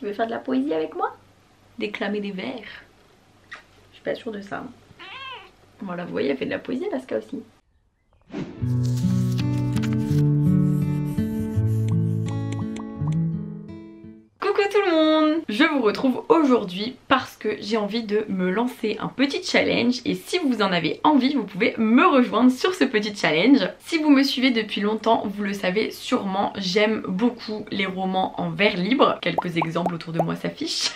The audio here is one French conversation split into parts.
Tu veux faire de la poésie avec moi? Déclamer des vers? Je suis pas sûre de ça. Voilà, vous voyez, elle fait de la poésie, Alaska aussi. Coucou tout le monde! Je vous retrouve aujourd'hui parce que j'ai envie de me lancer un petit challenge et si vous en avez envie, vous pouvez me rejoindre sur ce petit challenge. Si vous me suivez depuis longtemps, vous le savez sûrement, j'aime beaucoup les romans en vers libre. Quelques exemples autour de moi s'affichent.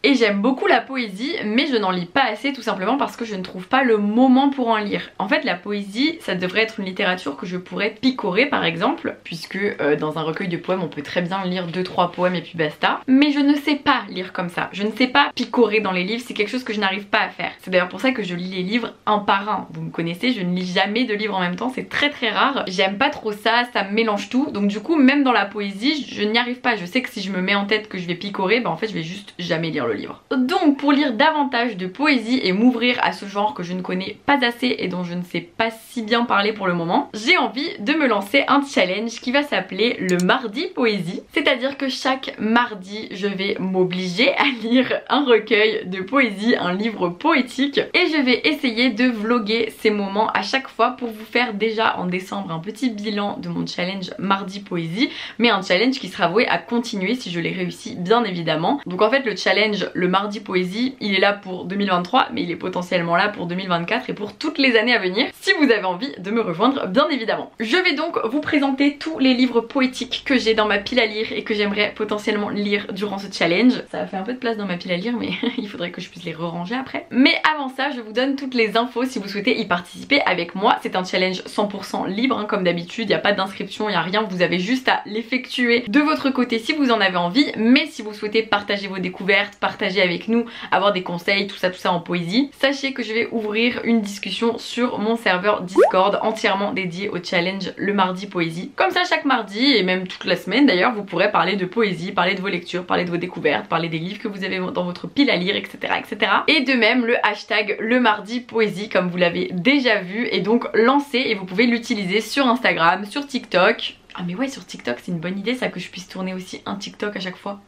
Et j'aime beaucoup la poésie, mais je n'en lis pas assez tout simplement parce que je ne trouve pas le moment pour en lire. En fait, la poésie, ça devrait être une littérature que je pourrais picorer par exemple, puisque dans un recueil de poèmes, on peut très bien lire 2-3 poèmes et puis basta. Mais je ne sais pas lire comme ça, je ne sais pas picorer dans les livres, c'est quelque chose que je n'arrive pas à faire. C'est d'ailleurs pour ça que je lis les livres un par un. Vous me connaissez, je ne lis jamais de livres en même temps, c'est très rare. J'aime pas trop ça, ça me mélange tout. Donc du coup, même dans la poésie, je n'y arrive pas. Je sais que si je me mets en tête que je vais picorer, bah en fait je vais juste jamais lire le livre. Donc pour lire davantage de poésie et m'ouvrir à ce genre que je ne connais pas assez et dont je ne sais pas si bien parler pour le moment, j'ai envie de me lancer un challenge qui va s'appeler le mardi poésie. C'est-à-dire que chaque mardi, je vais m'obliger à lire un recueil de poésie, un livre poétique et je vais essayer de vlogger ces moments à chaque fois pour vous faire déjà en décembre un petit bilan de mon challenge mardi poésie, mais un challenge qui sera voué à continuer si je l'ai réussi bien évidemment. Donc en fait le challenge le mardi poésie, il est là pour 2023 mais il est potentiellement là pour 2024 et pour toutes les années à venir si vous avez envie de me rejoindre bien évidemment. Je vais donc vous présenter tous les livres poétiques que j'ai dans ma pile à lire et que j'aimerais potentiellement lire durant ce challenge. Ça a fait un peu de place dans ma pile à lire mais il faudrait que je puisse les ranger après. Mais avant ça je vous donne toutes les infos si vous souhaitez y participer avec moi. C'est un challenge 100% libre hein, comme d'habitude, il n'y a pas d'inscription, il n'y a rien, vous avez juste à l'effectuer de votre côté si vous en avez envie. Mais si vous souhaitez partager vos découvertes, partager avec nous, avoir des conseils, tout ça en poésie, sachez que je vais ouvrir une discussion sur mon serveur Discord entièrement dédié au challenge le mardi poésie. Comme ça chaque mardi et même toute la semaine d'ailleurs vous pourrez parler de poésie, parler de vos lectures, parler de vos découvertes, parler des livres que vous avez dans votre pile à lire, etc. Et de même le hashtag le mardi poésie comme vous l'avez déjà vu est donc lancé et vous pouvez l'utiliser sur Instagram, sur TikTok. Ah mais ouais, sur TikTok c'est une bonne idée ça, que je puisse tourner aussi un TikTok à chaque fois.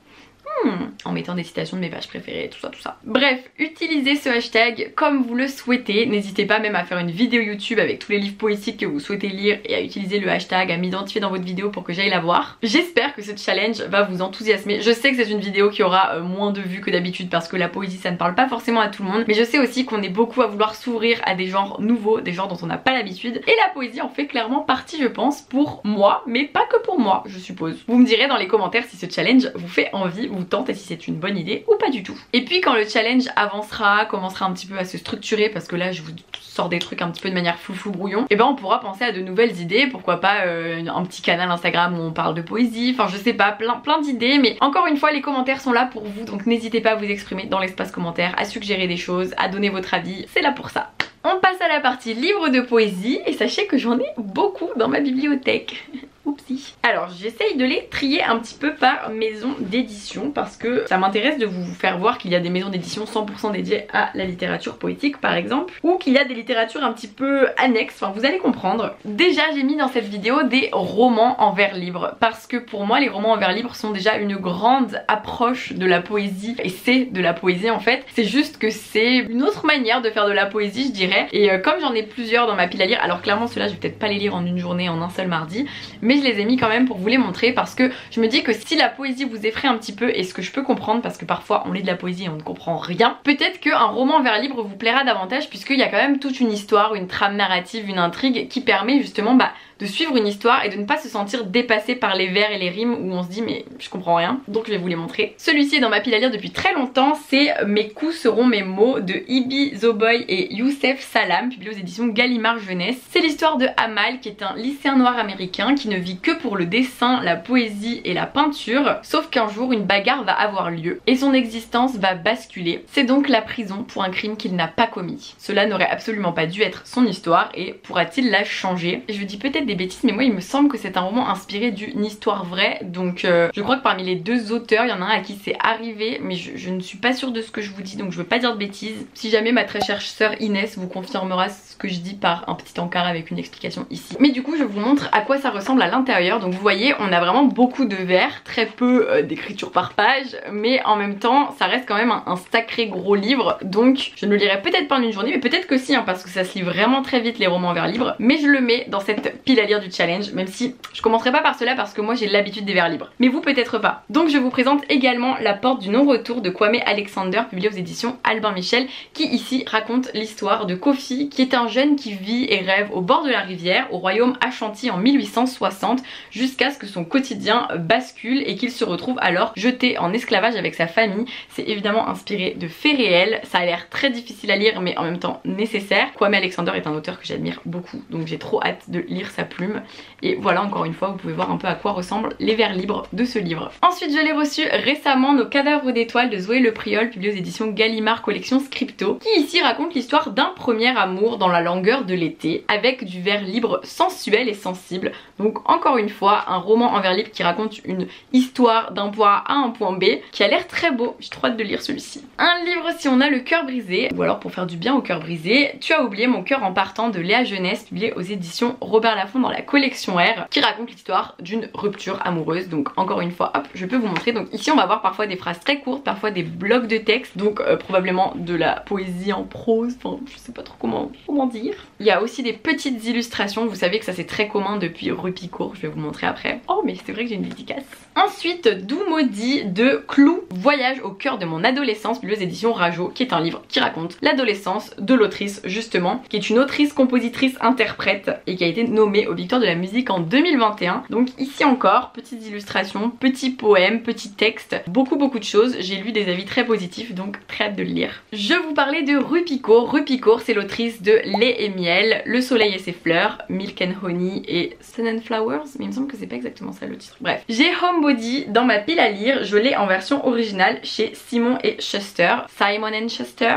En mettant des citations de mes pages préférées, tout ça. Bref, utilisez ce hashtag comme vous le souhaitez. N'hésitez pas même à faire une vidéo YouTube avec tous les livres poétiques que vous souhaitez lire et à utiliser le hashtag, à m'identifier dans votre vidéo pour que j'aille la voir. J'espère que ce challenge va vous enthousiasmer. Je sais que c'est une vidéo qui aura moins de vues que d'habitude parce que la poésie ça ne parle pas forcément à tout le monde. Mais je sais aussi qu'on est beaucoup à vouloir s'ouvrir à des genres nouveaux, des genres dont on n'a pas l'habitude. Et la poésie en fait clairement partie je pense pour moi, mais pas que pour moi je suppose. Vous me direz dans les commentaires si ce challenge vous fait envie, vous tente et si c'est une bonne idée ou pas du tout. Et puis quand le challenge avancera, commencera un petit peu à se structurer parce que là je vous sors des trucs un petit peu de manière flou brouillon, et ben on pourra penser à de nouvelles idées, pourquoi pas un petit canal Instagram où on parle de poésie, enfin je sais pas, plein d'idées, mais encore une fois les commentaires sont là pour vous donc n'hésitez pas à vous exprimer dans l'espace commentaire, à suggérer des choses, à donner votre avis, c'est là pour ça. On passe à la partie livre de poésie et sachez que j'en ai beaucoup dans ma bibliothèque. Oupsie. Alors j'essaye de les trier un petit peu par maison d'édition parce que ça m'intéresse de vous faire voir qu'il y a des maisons d'édition 100% dédiées à la littérature poétique par exemple, ou qu'il y a des littératures un petit peu annexes, enfin vous allez comprendre. Déjà j'ai mis dans cette vidéo des romans en vers libre parce que pour moi les romans en vers libre sont déjà une grande approche de la poésie et c'est de la poésie en fait. C'est juste que c'est une autre manière de faire de la poésie je dirais et comme j'en ai plusieurs dans ma pile à lire, alors clairement ceux-là je vais peut-être pas les lire en une journée, en un seul mardi, mais je les ai mis quand même pour vous les montrer parce que je me dis que si la poésie vous effraie un petit peu, et ce que je peux comprendre parce que parfois on lit de la poésie et on ne comprend rien, peut-être qu'un roman vers libre vous plaira davantage puisqu'il y a quand même toute une histoire, une trame narrative, une intrigue qui permet justement de suivre une histoire et de ne pas se sentir dépassé par les vers et les rimes où on se dit mais je comprends rien, donc je vais vous les montrer. Celui-ci est dans ma pile à lire depuis très longtemps, c'est Mes coups seront mes mots de Ibi Zoboi et Youssef Salam, publié aux éditions Gallimard Jeunesse. C'est l'histoire de Amal qui est un lycéen noir américain qui ne vit que pour le dessin, la poésie et la peinture, sauf qu'un jour une bagarre va avoir lieu et son existence va basculer. C'est donc la prison pour un crime qu'il n'a pas commis. Cela n'aurait absolument pas dû être son histoire et pourra-t-il la changer? Je dis peut-être des des bêtises, mais moi il me semble que c'est un roman inspiré d'une histoire vraie. Donc je crois que parmi les deux auteurs, il y en a un à qui c'est arrivé, mais je ne suis pas sûre de ce que je vous dis, donc je veux pas dire de bêtises. Si jamais ma très chère sœur Inès vous confirmera ce que je dis par un petit encart avec une explication ici. Mais du coup je vous montre à quoi ça ressemble à l'intérieur. Donc vous voyez, on a vraiment beaucoup de vers, très peu d'écriture par page, mais en même temps ça reste quand même un sacré gros livre. Donc je ne le lirai peut-être pas en une journée, mais peut-être que si, hein, parce que ça se lit vraiment très vite les romans en vers libres. Mais je le mets dans cette pile à lire du challenge, même si je commencerai pas par cela parce que moi j'ai l'habitude des vers libres, mais vous peut-être pas. Donc je vous présente également La Porte du non-retour de Kwame Alexander, publié aux éditions Albin Michel, qui ici raconte l'histoire de Kofi, qui est un jeune qui vit et rêve au bord de la rivière au royaume Ashanti en 1860, jusqu'à ce que son quotidien bascule et qu'il se retrouve alors jeté en esclavage avec sa famille. C'est évidemment inspiré de faits réels, ça a l'air très difficile à lire mais en même temps nécessaire. Kwame Alexander est un auteur que j'admire beaucoup, donc j'ai trop hâte de lire sa plume. Et voilà, encore une fois, vous pouvez voir un peu à quoi ressemblent les vers libres de ce livre. Ensuite, je l'ai reçu récemment, Nos cadavres d'étoiles de Zoé Le Priol, publié aux éditions Gallimard collection Scripto, qui ici raconte l'histoire d'un premier amour dans la langueur de l'été, avec du vers libre sensuel et sensible. Donc encore une fois, un roman en vers libre qui raconte une histoire d'un point A à un point B, qui a l'air très beau. J'ai trop hâte de lire celui-ci. Un livre si on a le cœur brisé, ou alors pour faire du bien au cœur brisé, Tu as oublié mon cœur en partant de Léa Jeunesse, publié aux éditions Robert Laffont dans la collection R, qui raconte l'histoire d'une rupture amoureuse. Donc encore une fois, hop, je peux vous montrer. Donc ici on va voir parfois des phrases très courtes, parfois des blocs de texte, donc probablement de la poésie en prose, enfin je sais pas trop comment dire. Il y a aussi des petites illustrations, vous savez que ça c'est très commun depuis Rupicourt, je vais vous montrer après. Oh mais c'est vrai que j'ai une dédicace. Ensuite, Doux maudit de Clou, Voyage au cœur de mon adolescence, publié aux éditions Rajo, qui est un livre qui raconte l'adolescence de l'autrice justement, qui est une autrice, compositrice, interprète et qui a été nommée aux Victoires de la musique en 2021. Donc ici encore, petites illustrations, petits poèmes, petits textes, beaucoup de choses. J'ai lu des avis très positifs, donc très hâte de le lire. Je vous parlais de Rupicourt. Rupicourt, c'est l'autrice de Lait et miel, Le soleil et ses fleurs, Milk and Honey et Sun and Flowers, mais il me semble que c'est pas exactement ça le titre. Bref, j'ai Homebody dans ma pile à lire, je l'ai en version originale chez Simon et Schuster, Simon and Schuster.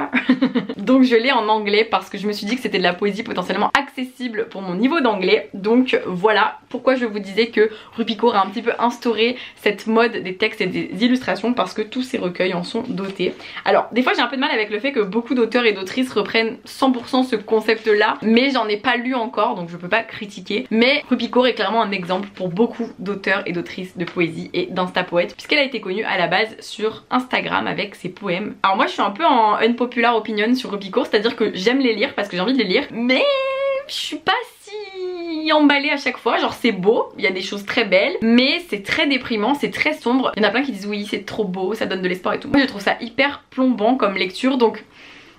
Donc je l'ai en anglais parce que je me suis dit que c'était de la poésie potentiellement accessible pour mon niveau d'anglais. Donc voilà pourquoi je vous disais que Rupicourt a un petit peu instauré cette mode des textes et des illustrations, parce que tous ces recueils en sont dotés. Alors des fois j'ai un peu de mal avec le fait que beaucoup d'auteurs et d'autrices reprennent 100% ce concept là, mais j'en ai pas lu encore donc je peux pas critiquer. Mais Rupicourt est clairement un exemple pour beaucoup d'auteurs et d'autrices de poésie et d'insta-poètes, puisqu'elle a été connue à la base sur Instagram avec ses poèmes. Alors moi je suis un peu en unpopular opinion sur Rupicourt, c'est à dire que j'aime les lire parce que j'ai envie de les lire, mais je suis pas si emballée à chaque fois. Genre c'est beau, il y a des choses très belles, mais c'est très déprimant, c'est très sombre. Il y en a plein qui disent oui c'est trop beau, ça donne de l'espoir et tout. Moi je trouve ça hyper plombant comme lecture, donc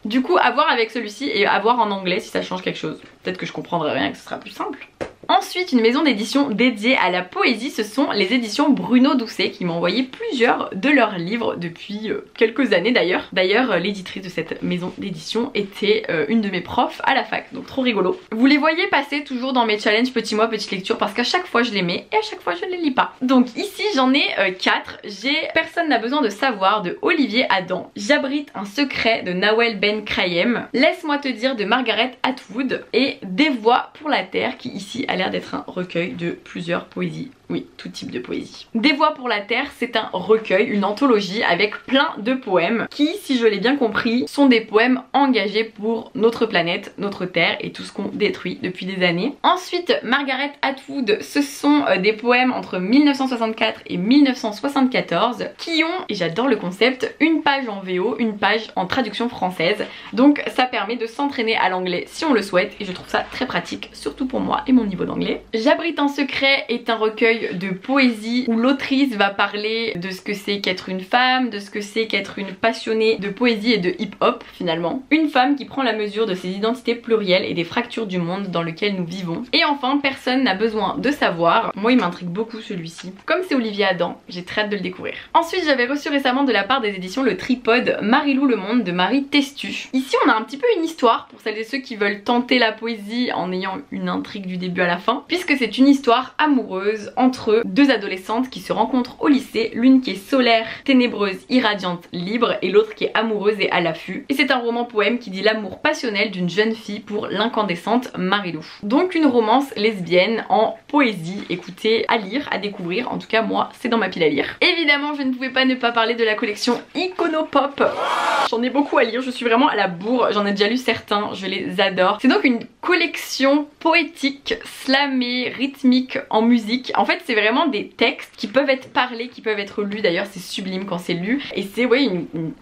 du coup à voir avec celui-ci et à voir en anglais si ça change quelque chose. Peut-être que je comprendrai rien et que ce sera plus simple. Ensuite, une maison d'édition dédiée à la poésie, ce sont les éditions Bruno Doucet qui m'ont envoyé plusieurs de leurs livres depuis quelques années d'ailleurs. D'ailleurs, l'éditrice de cette maison d'édition était une de mes profs à la fac, donc trop rigolo. Vous les voyez passer toujours dans mes challenges petit mois, petite lecture, parce qu'à chaque fois je les mets et à chaque fois je ne les lis pas. Donc ici j'en ai 4. J'ai Personne n'a besoin de savoir de Olivier Adam, J'abrite un secret de Nawel Ben Krayem, Laisse-moi te dire de Margaret Atwood et Des voix pour la terre, qui ici a l'air d'être un recueil de plusieurs poésies. Oui, tout type de poésie. Des voix pour la terre, c'est un recueil, une anthologie avec plein de poèmes qui, si je l'ai bien compris, sont des poèmes engagés pour notre planète, notre terre et tout ce qu'on détruit depuis des années. Ensuite, Margaret Atwood, ce sont des poèmes entre 1964 et 1974 qui ont, et j'adore le concept, une page en VO, une page en traduction française. Donc ça permet de s'entraîner à l'anglais si on le souhaite et je trouve ça très pratique, surtout pour moi et mon niveau d'anglais. J'abrite un secret est un recueil de poésie où l'autrice va parler de ce que c'est qu'être une femme, de ce que c'est qu'être une passionnée de poésie et de hip-hop finalement. Une femme qui prend la mesure de ses identités plurielles et des fractures du monde dans lequel nous vivons. Et enfin, Personne n'a besoin de savoir. Moi il m'intrigue beaucoup celui-ci. Comme c'est Olivier Adam, j'ai très hâte de le découvrir. Ensuite j'avais reçu récemment de la part des éditions Le Tripode, Marie-Lou le monde de Marie Testu. Ici on a un petit peu une histoire pour celles et ceux qui veulent tenter la poésie en ayant une intrigue du début à la fin, puisque c'est une histoire amoureuse en entre deux adolescentes qui se rencontrent au lycée, l'une qui est solaire, ténébreuse, irradiante, libre et l'autre qui est amoureuse et à l'affût. Et c'est un roman poème qui dit l'amour passionnel d'une jeune fille pour l'incandescente Marilou. Donc une romance lesbienne en poésie, écoutez, à lire, à découvrir, en tout cas moi c'est dans ma pile à lire. Évidemment je ne pouvais pas ne pas parler de la collection Iconopop. J'en ai beaucoup à lire, je suis vraiment à la bourre, j'en ai déjà lu certains, je les adore. C'est donc une collection poétique, slamée, rythmique, en musique. En fait c'est vraiment des textes qui peuvent être parlés, qui peuvent être lus, d'ailleurs c'est sublime quand c'est lu. Et c'est ouais,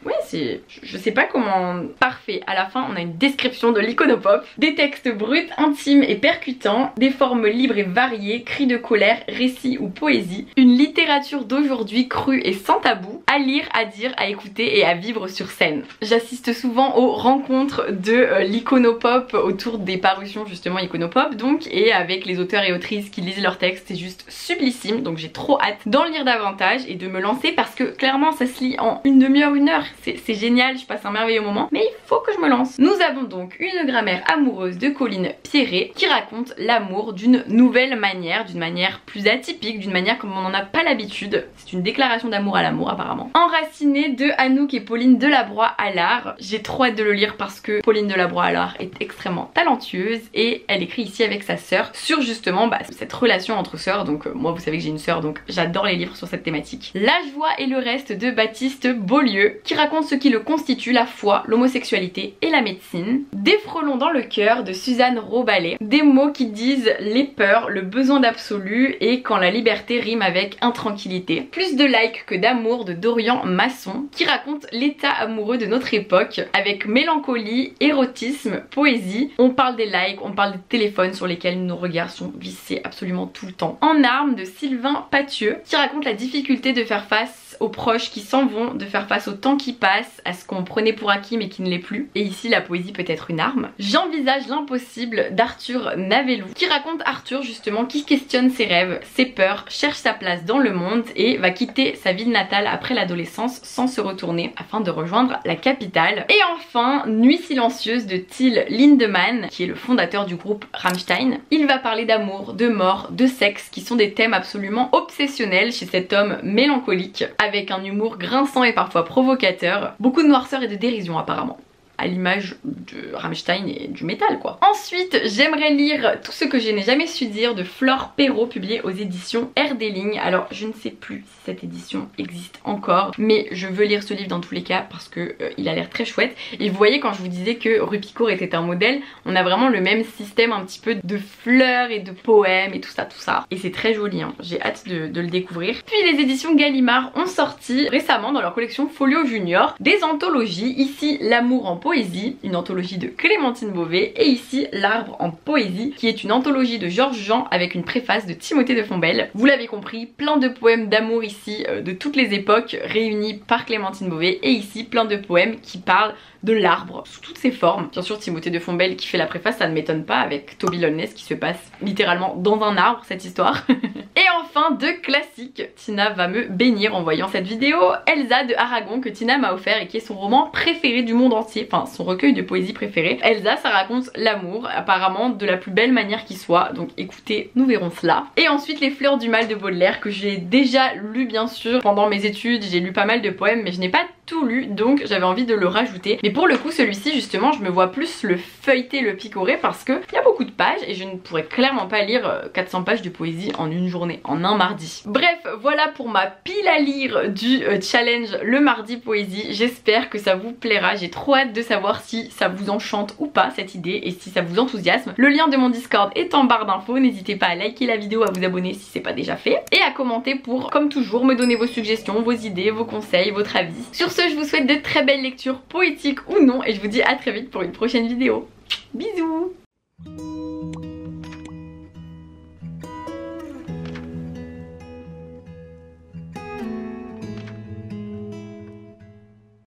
ouais c'est, je sais pas comment, parfait. À la fin on a une description de l'Iconopop, des textes bruts, intimes et percutants, des formes libres et variées, cris de colère, récits ou poésie, une littérature d'aujourd'hui crue et sans tabou, à lire, à dire, à écouter et à vivre sur scène. J'assiste souvent aux rencontres de l'Iconopop autour des parutions justement Iconopop donc, et avec les auteurs et autrices qui lisent leurs textes, c'est juste sublissime, donc j'ai trop hâte d'en lire davantage et de me lancer parce que clairement ça se lit en une demi-heure, une heure, c'est génial, je passe un merveilleux moment, mais il faut que je me lance. Nous avons donc Une grammaire amoureuse de Colline Pierret qui raconte l'amour d'une nouvelle manière, d'une manière plus atypique, d'une manière comme on n'en a pas l'habitude. C'est une déclaration d'amour à l'amour apparemment. Enracinée de Anouk et Pauline Delabroix-Allard. J'ai trop hâte de le lire parce que Pauline Delabroix-Allard est extrêmement talentueuse et elle écrit ici avec sa sœur sur justement cette relation entre sœurs. Donc moi vous savez que j'ai une sœur donc j'adore les livres sur cette thématique. La joie et le reste de Baptiste Beaulieu qui raconte ce qui le constitue, la foi, l'homosexualité et la médecine. Des frelons dans le cœur de Suzanne Robalet. Des mots qui disent les peurs, le besoin d'absolu et quand la liberté rime avec intranquillité. Plus de likes que d'amour de Dorian Masson qui raconte l'état amoureux de notre époque avec mélancolie, érotisme, poésie. On parle des likes, on parle des téléphones sur lesquels nos regards sont vissés absolument tout le temps. En armes de Sylvain Pathieu qui raconte la difficulté de faire face aux proches qui s'en vont, de faire face au temps qui passe, à ce qu'on prenait pour acquis mais qui ne l'est plus. Et ici la poésie peut être une arme. J'envisage l'impossible d'Arthur Navellou qui raconte Arthur justement qui questionne ses rêves, ses peurs, cherche sa place dans le monde et va quitter sa ville natale après l'adolescence sans se retourner afin de rejoindre la capitale. Et enfin Nuit silencieuse de Till Lindemann qui est le fondateur du groupe Rammstein. Il va parler d'amour, de mort, de sexe qui sont des thèmes absolument obsessionnels chez cet homme mélancolique avec un humour grinçant et parfois provocateur, beaucoup de noirceur et de dérision apparemment, à l'image de Rammstein et du métal quoi. Ensuite j'aimerais lire Tout ce que je n'ai jamais su dire de Flore Perrault publié aux éditions Erdeling. Alors je ne sais plus si cette édition existe encore mais je veux lire ce livre dans tous les cas parce que il a l'air très chouette et vous voyez quand je vous disais que Rupicourt était un modèle, on a vraiment le même système un petit peu de fleurs et de poèmes et tout ça et c'est très joli hein. J'ai hâte de le découvrir. Puis les éditions Gallimard ont sorti récemment dans leur collection Folio Junior des anthologies, ici L'amour en poésie, une anthologie de Clémentine Beauvais et ici L'Arbre en poésie qui est une anthologie de Georges Jean avec une préface de Timothée de Fombelle. Vous l'avez compris, plein de poèmes d'amour ici de toutes les époques réunis par Clémentine Beauvais et ici plein de poèmes qui parlent de l'arbre sous toutes ses formes. Bien sûr Timothée de Fombelle qui fait la préface, ça ne m'étonne pas avec Toby Loveless qui se passe littéralement dans un arbre cette histoire. Et enfin de classique, Tina va me bénir en voyant cette vidéo, Elsa de Aragon que Tina m'a offert et qui est son roman préféré du monde entier, enfin son recueil de poésie préféré. Elsa ça raconte l'amour apparemment de la plus belle manière qui soit, donc écoutez nous verrons cela. Et ensuite Les Fleurs du Mal de Baudelaire que j'ai déjà lu bien sûr pendant mes études, j'ai lu pas mal de poèmes mais je n'ai pas tout lu donc j'avais envie de le rajouter. Mais pour le coup celui-ci justement je me vois plus le feuilleter, le picorer parce que il y a beaucoup de pages et je ne pourrais clairement pas lire 400 pages de poésie en une journée, en un mardi. Bref voilà pour ma pile à lire du challenge le mardi poésie. J'espère que ça vous plaira, j'ai trop hâte de savoir si ça vous enchante ou pas cette idée et si ça vous enthousiasme. Le lien de mon Discord est en barre d'infos, n'hésitez pas à liker la vidéo, à vous abonner si c'est pas déjà fait et à commenter pour comme toujours me donner vos suggestions, vos idées, vos conseils, votre avis. Sur ce je vous souhaite de très belles lectures poétiques ou non et je vous dis à très vite pour une prochaine vidéo. Bisous.